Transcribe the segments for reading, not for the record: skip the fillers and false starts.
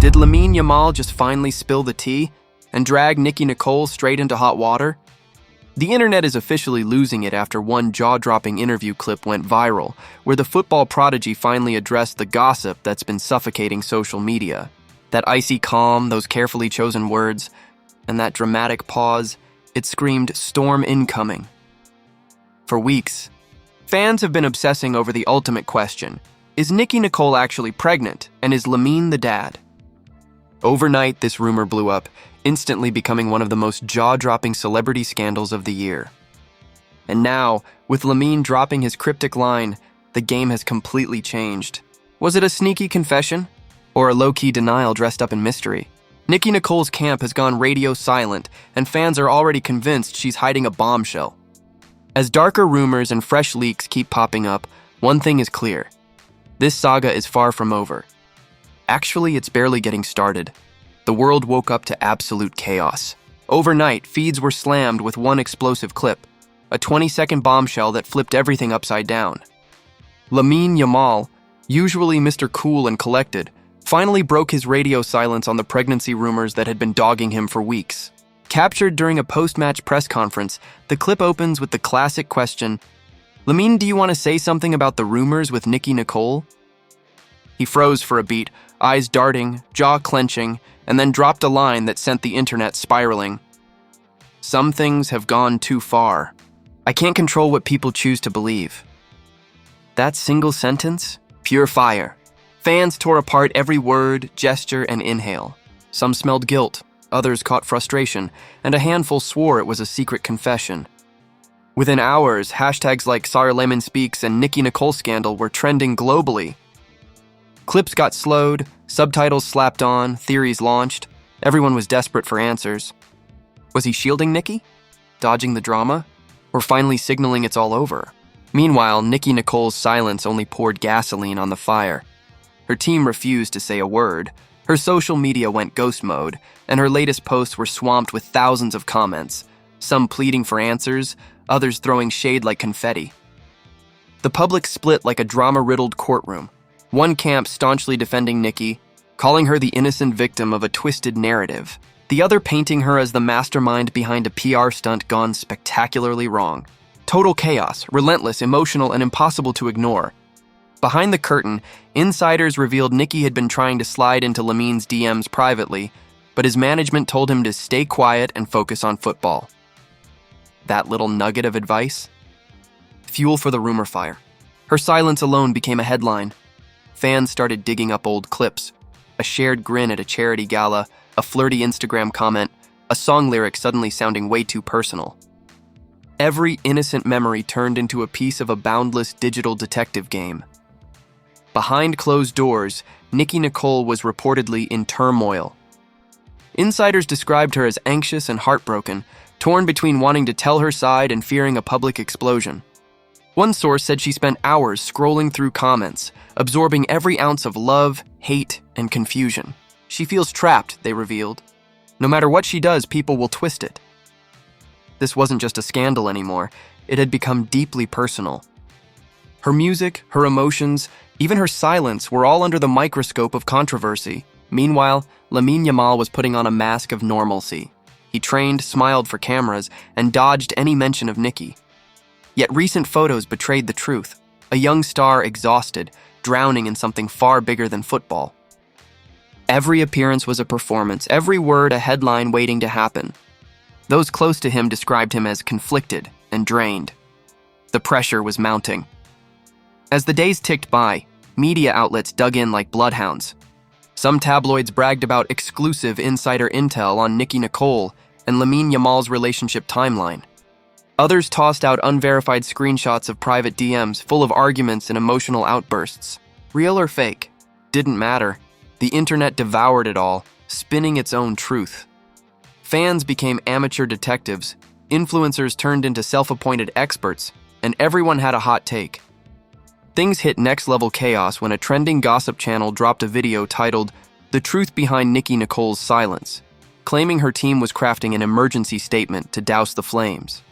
Did Lamine Yamal just finally spill the tea and drag Nicki Nicole straight into hot water? The internet is officially losing it after one jaw-dropping interview clip went viral, where the football prodigy finally addressed the gossip that's been suffocating social media. That icy calm, those carefully chosen words, and that dramatic pause, it screamed storm incoming. For weeks, fans have been obsessing over the ultimate question: is Nicki Nicole actually pregnant, and is Lamine the dad? Overnight, this rumor blew up, instantly becoming one of the most jaw-dropping celebrity scandals of the year. And now, with Lamine dropping his cryptic line, the game has completely changed. Was it a sneaky confession? Or a low-key denial dressed up in mystery? Nicki Nicole's camp has gone radio silent, and fans are already convinced she's hiding a bombshell. As darker rumors and fresh leaks keep popping up, one thing is clear: this saga is far from over. Actually, it's barely getting started. The world woke up to absolute chaos. Overnight, feeds were slammed with one explosive clip, a 20-second bombshell that flipped everything upside down. Lamine Yamal, usually Mr. Cool and collected, finally broke his radio silence on the pregnancy rumors that had been dogging him for weeks. Captured during a post-match press conference, the clip opens with the classic question, "Lamine, do you want to say something about the rumors with Nicki Nicole?" He froze for a beat, eyes darting, jaw clenching, and then dropped a line that sent the internet spiraling. "Some things have gone too far. I can't control what people choose to believe." That single sentence? Pure fire. Fans tore apart every word, gesture, and inhale. Some smelled guilt, others caught frustration, and a handful swore it was a secret confession. Within hours, hashtags like Sorry Lemon Speaks and Nicki Nicole scandal were trending globally. Clips got slowed, subtitles slapped on, theories launched. Everyone was desperate for answers. Was he shielding Nicki? Dodging the drama? Or finally signaling it's all over? Meanwhile, Nicki Nicole's silence only poured gasoline on the fire. Her team refused to say a word. Her social media went ghost mode, and her latest posts were swamped with thousands of comments, some pleading for answers, others throwing shade like confetti. The public split like a drama-riddled courtroom. One camp staunchly defending Nicki, calling her the innocent victim of a twisted narrative. The other painting her as the mastermind behind a PR stunt gone spectacularly wrong. Total chaos, relentless, emotional, and impossible to ignore. Behind the curtain, insiders revealed Nicki had been trying to slide into Lamine's DMs privately, but his management told him to stay quiet and focus on football. That little nugget of advice? Fuel for the rumor fire. Her silence alone became a headline. Fans started digging up old clips. A shared grin at a charity gala, a flirty Instagram comment, a song lyric suddenly sounding way too personal. Every innocent memory turned into a piece of a boundless digital detective game. Behind closed doors, Nicki Nicole was reportedly in turmoil. Insiders described her as anxious and heartbroken, torn between wanting to tell her side and fearing a public explosion. One source said she spent hours scrolling through comments, absorbing every ounce of love, hate, and confusion. She feels trapped, they revealed. No matter what she does, people will twist it. This wasn't just a scandal anymore. It had become deeply personal. Her music, her emotions, even her silence were all under the microscope of controversy. Meanwhile, Lamine Yamal was putting on a mask of normalcy. He trained, smiled for cameras, and dodged any mention of Nicki. Yet recent photos betrayed the truth. A young star exhausted, drowning in something far bigger than football. Every appearance was a performance, every word a headline waiting to happen. Those close to him described him as conflicted and drained. The pressure was mounting. As the days ticked by, media outlets dug in like bloodhounds. Some tabloids bragged about exclusive insider intel on Nicki Nicole and Lamine Yamal's relationship timeline. Others tossed out unverified screenshots of private DMs full of arguments and emotional outbursts. Real or fake? Didn't matter. The internet devoured it all, spinning its own truth. Fans became amateur detectives, influencers turned into self-appointed experts, and everyone had a hot take. Things hit next-level chaos when a trending gossip channel dropped a video titled "The Truth Behind Nicki Nicole's Silence," claiming her team was crafting an emergency statement to douse the flames.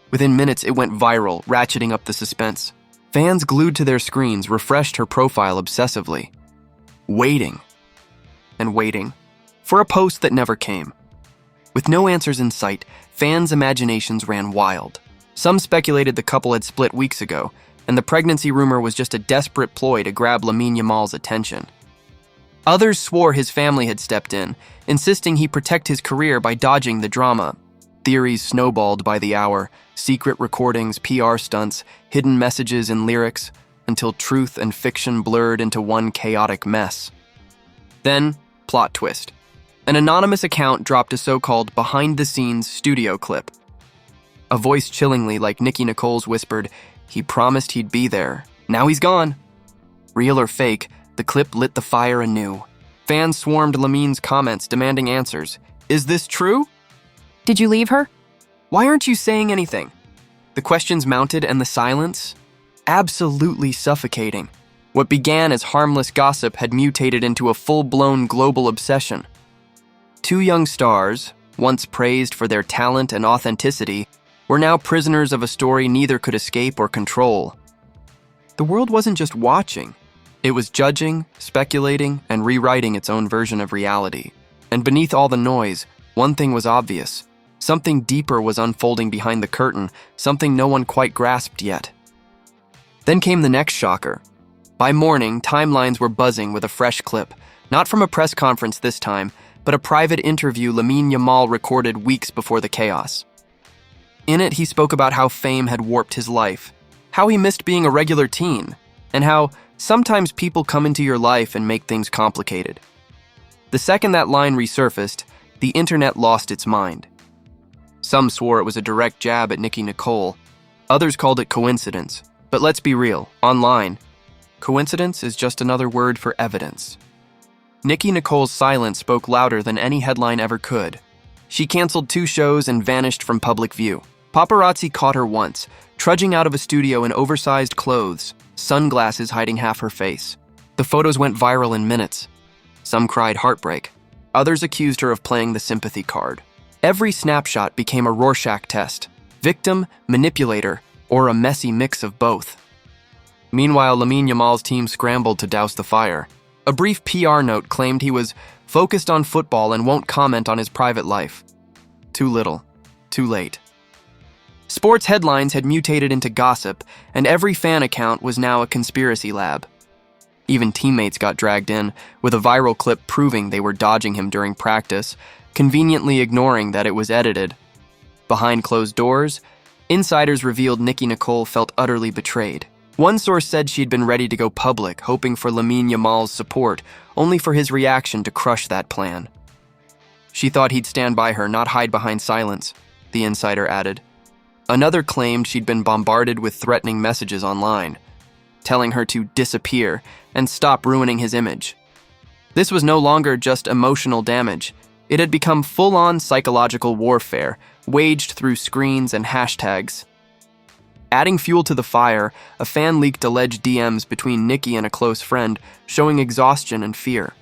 Within minutes, it went viral, ratcheting up the suspense. Fans glued to their screens refreshed her profile obsessively, waiting. and waiting for a post that never came. With no answers in sight, fans' imaginations ran wild. Some speculated the couple had split weeks ago, and the pregnancy rumor was just a desperate ploy to grab Lamine Yamal's attention. Others swore his family had stepped in, insisting he protect his career by dodging the drama. Theories snowballed by the hour, secret recordings, PR stunts, hidden messages and lyrics, until truth and fiction blurred into one chaotic mess. Then, plot twist. An anonymous account dropped a so-called behind-the-scenes studio clip. A voice chillingly like Nicki Nicole's whispered, "He promised he'd be there. Now he's gone." Real or fake, the clip lit the fire anew. Fans swarmed Lamine's comments demanding answers. Is this true? Did you leave her? Why aren't you saying anything? The questions mounted and the silence? Absolutely suffocating. What began as harmless gossip had mutated into a full-blown global obsession. Two young stars, once praised for their talent and authenticity, were now prisoners of a story neither could escape or control. The world wasn't just watching. It was judging, speculating, and rewriting its own version of reality. And beneath all the noise, one thing was obvious. Something deeper was unfolding behind the curtain, something no one quite grasped yet. Then came the next shocker. By morning, timelines were buzzing with a fresh clip, not from a press conference this time, but a private interview Lamine Yamal recorded weeks before the chaos. In it, he spoke about how fame had warped his life, how he missed being a regular teen, and how sometimes people come into your life and make things complicated. The second that line resurfaced, the internet lost its mind. Some swore it was a direct jab at Nicki Nicole. Others called it coincidence. But let's be real, online, coincidence is just another word for evidence. Nicki Nicole's silence spoke louder than any headline ever could. She canceled 2 shows and vanished from public view. Paparazzi caught her once, trudging out of a studio in oversized clothes, sunglasses hiding half her face. The photos went viral in minutes. Some cried heartbreak. Others accused her of playing the sympathy card. Every snapshot became a Rorschach test. Victim, manipulator, or a messy mix of both. Meanwhile, Lamine Yamal's team scrambled to douse the fire. A brief PR note claimed he was focused on football and won't comment on his private life. Too little, too late. Sports headlines had mutated into gossip, and every fan account was now a conspiracy lab. Even teammates got dragged in, with a viral clip proving they were dodging him during practice, conveniently ignoring that it was edited. Behind closed doors, insiders revealed Nicki Nicole felt utterly betrayed. One source said she'd been ready to go public, hoping for Lamine Yamal's support, only for his reaction to crush that plan. She thought he'd stand by her, not hide behind silence, the insider added. Another claimed she'd been bombarded with threatening messages online, telling her to disappear and stop ruining his image. This was no longer just emotional damage. It had become full-on psychological warfare, waged through screens and hashtags. Adding fuel to the fire, a fan leaked alleged DMs between Nicki and a close friend, showing exhaustion and fear.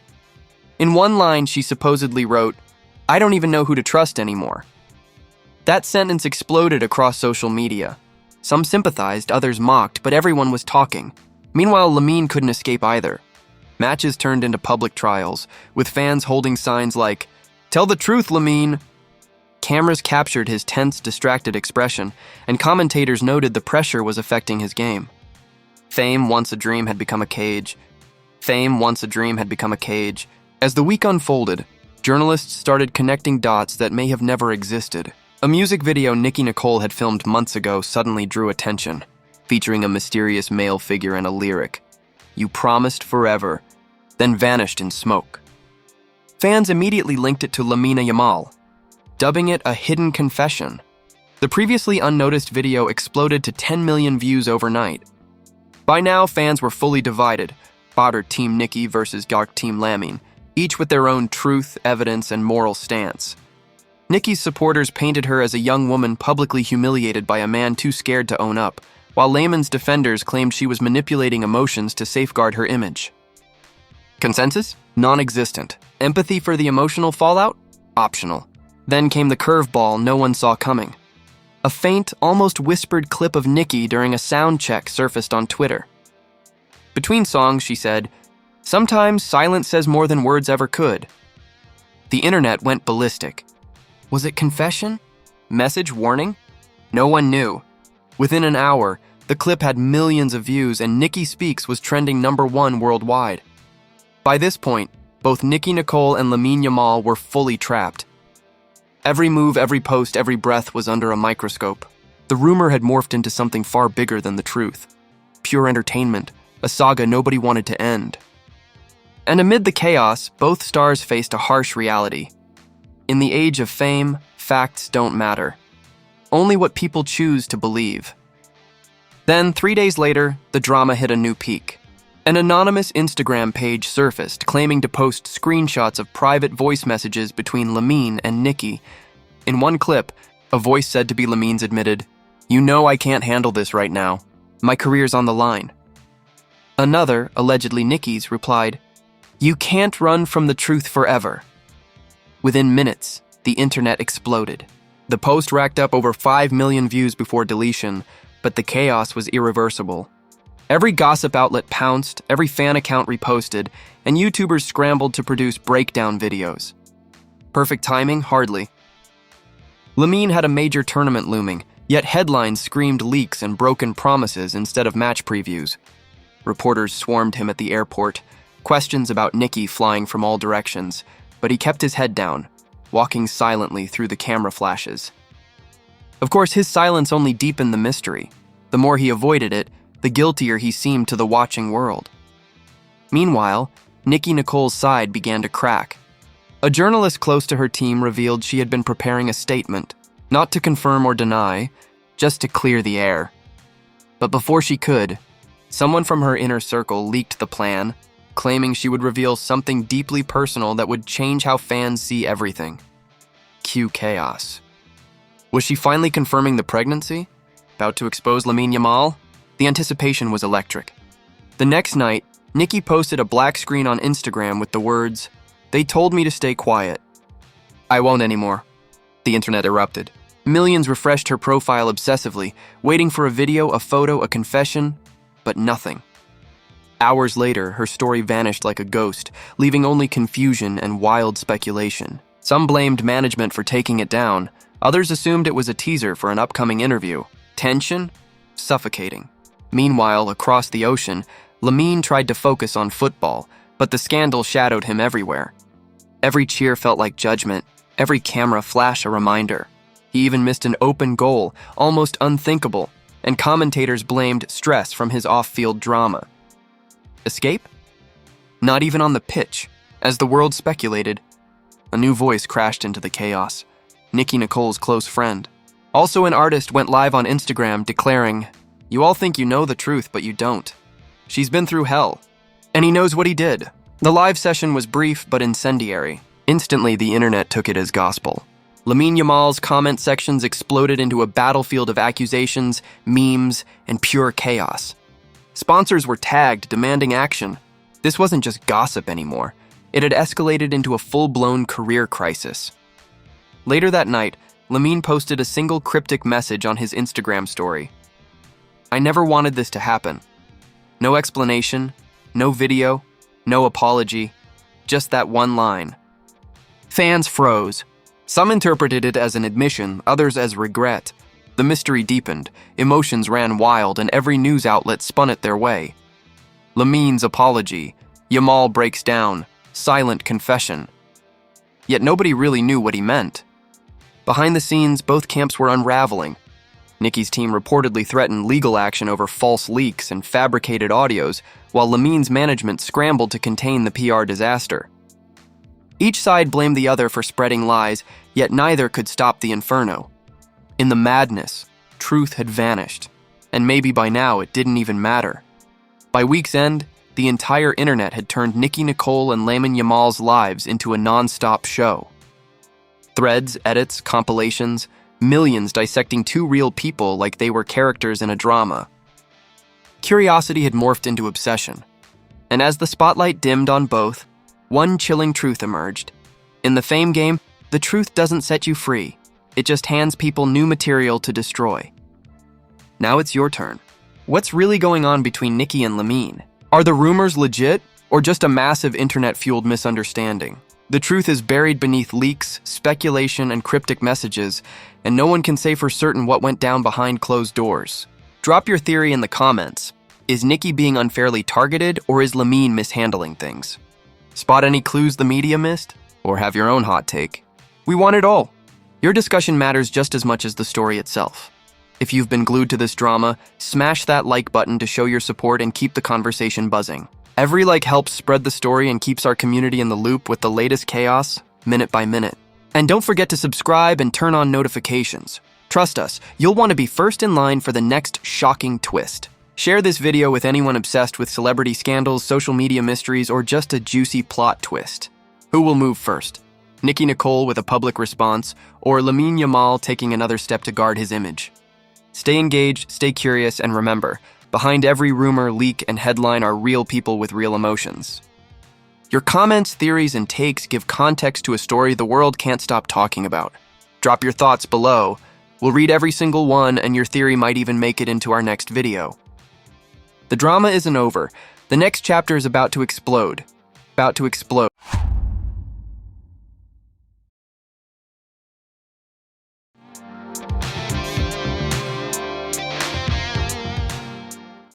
In one line, she supposedly wrote, "I don't even know who to trust anymore." That sentence exploded across social media. Some sympathized, others mocked, but everyone was talking. Meanwhile, Lamine couldn't escape either. Matches turned into public trials, with fans holding signs like, "Tell the truth, Lamine." Cameras captured his tense, distracted expression, and commentators noted the pressure was affecting his game. Fame, once a dream, had become a cage. Fame, once a dream, had become a cage. As the week unfolded, journalists started connecting dots that may have never existed. A music video Nicki Nicole had filmed months ago suddenly drew attention, featuring a mysterious male figure and a lyric, "You promised forever," then vanished in smoke. Fans immediately linked it to Lamine Yamal, dubbing it a hidden confession. The previously unnoticed video exploded to 10 million views overnight. By now, fans were fully divided, Badr Team Nicki versus Gark Team Lamine, each with their own truth, evidence, and moral stance. Nicki's supporters painted her as a young woman publicly humiliated by a man too scared to own up, while Lamen's defenders claimed she was manipulating emotions to safeguard her image. Consensus? Non-existent. Empathy for the emotional fallout? Optional. Then came the curveball no one saw coming. A faint, almost whispered clip of Nicki during a sound check surfaced on Twitter. Between songs, she said, Sometimes silence says more than words ever could. The internet went ballistic. Was it confession? Message warning? No one knew. Within an hour, the clip had millions of views and Nicki Speaks was trending #1 worldwide. By this point, both Nicki Nicole and Lamine Yamal were fully trapped. Every move, every post, every breath was under a microscope. The rumor had morphed into something far bigger than the truth. Pure entertainment, a saga nobody wanted to end. And amid the chaos, both stars faced a harsh reality. In the age of fame, facts don't matter. Only what people choose to believe. Then, 3 days later, the drama hit a new peak. An anonymous Instagram page surfaced, claiming to post screenshots of private voice messages between Lamine and Nicki. In one clip, a voice said to be Lamine's admitted, "You know I can't handle this right now. My career's on the line." Another, allegedly Nicki's, replied, "You can't run from the truth forever." Within minutes, the internet exploded. The post racked up over 5 million views before deletion, but the chaos was irreversible. Every gossip outlet pounced, every fan account reposted, and YouTubers scrambled to produce breakdown videos. Perfect timing? Hardly. Lamine had a major tournament looming, yet headlines screamed leaks and broken promises instead of match previews. Reporters swarmed him at the airport, questions about Nicki flying from all directions, but he kept his head down, walking silently through the camera flashes. Of course, his silence only deepened the mystery. The more he avoided it, the guiltier he seemed to the watching world. Meanwhile, Nicki Nicole's side began to crack. A journalist close to her team revealed she had been preparing a statement, not to confirm or deny, just to clear the air. But before she could, someone from her inner circle leaked the plan, claiming she would reveal something deeply personal that would change how fans see everything. Cue chaos. Was she finally confirming the pregnancy? About to expose Lamine Yamal? The anticipation was electric. The next night, Nicki posted a black screen on Instagram with the words, "They told me to stay quiet. I won't anymore." The internet erupted. Millions refreshed her profile obsessively, waiting for a video, a photo, a confession, but nothing. Hours later, her story vanished like a ghost, leaving only confusion and wild speculation. Some blamed management for taking it down. Others assumed it was a teaser for an upcoming interview. Tension? Suffocating. Meanwhile, across the ocean, Lamine tried to focus on football, but the scandal shadowed him everywhere. Every cheer felt like judgment, every camera flash a reminder. He even missed an open goal, almost unthinkable, and commentators blamed stress from his off-field drama. Escape? Not even on the pitch. As the world speculated, a new voice crashed into the chaos. Nicki Nicole's close friend. Also an artist went live on Instagram declaring, "You all think you know the truth, but you don't. She's been through hell." And he knows what he did. The live session was brief but incendiary. Instantly, the internet took it as gospel. Lamine Yamal's comment sections exploded into a battlefield of accusations, memes, and pure chaos. Sponsors were tagged, demanding action. This wasn't just gossip anymore. It had escalated into a full-blown career crisis. Later that night, Lamine posted a single cryptic message on his Instagram story. "I never wanted this to happen." No explanation, no video, no apology, just that one line. Fans froze. Some interpreted it as an admission, others as regret. The mystery deepened, emotions ran wild, and every news outlet spun it their way. Lamine's apology, Yamal breaks down, silent confession. Yet nobody really knew what he meant. Behind the scenes, both camps were unraveling. Nicki's team reportedly threatened legal action over false leaks and fabricated audios, while Lamine's management scrambled to contain the PR disaster. Each side blamed the other for spreading lies, yet neither could stop the inferno. In the madness, truth had vanished, and maybe by now it didn't even matter. By week's end, the entire internet had turned Nicki Nicole and Lamine Yamal's lives into a non-stop show. Threads, edits, compilations, millions dissecting two real people like they were characters in a drama. Curiosity had morphed into obsession, and as the spotlight dimmed on both, one chilling truth emerged. In the fame game, the truth doesn't set you free. It just hands people new material to destroy. Now it's your turn. What's really going on between Nicki and Lamine? Are the rumors legit, or just a massive internet-fueled misunderstanding? The truth is buried beneath leaks, speculation, and cryptic messages, and no one can say for certain what went down behind closed doors. Drop your theory in the comments. Is Nicki being unfairly targeted, or is Lamine mishandling things? Spot any clues the media missed? Or have your own hot take? We want it all. Your discussion matters just as much as the story itself. If you've been glued to this drama, smash that like button to show your support and keep the conversation buzzing. Every like helps spread the story and keeps our community in the loop with the latest chaos, minute by minute. And don't forget to subscribe and turn on notifications. Trust us, you'll want to be first in line for the next shocking twist. Share this video with anyone obsessed with celebrity scandals, social media mysteries, or just a juicy plot twist. Who will move first? Nicki Nicole with a public response, or Lamine Yamal taking another step to guard his image? Stay engaged, stay curious, and remember, behind every rumor, leak, and headline are real people with real emotions. Your comments, theories, and takes give context to a story the world can't stop talking about. Drop your thoughts below. We'll read every single one, and your theory might even make it into our next video. The drama isn't over. The next chapter is about to explode.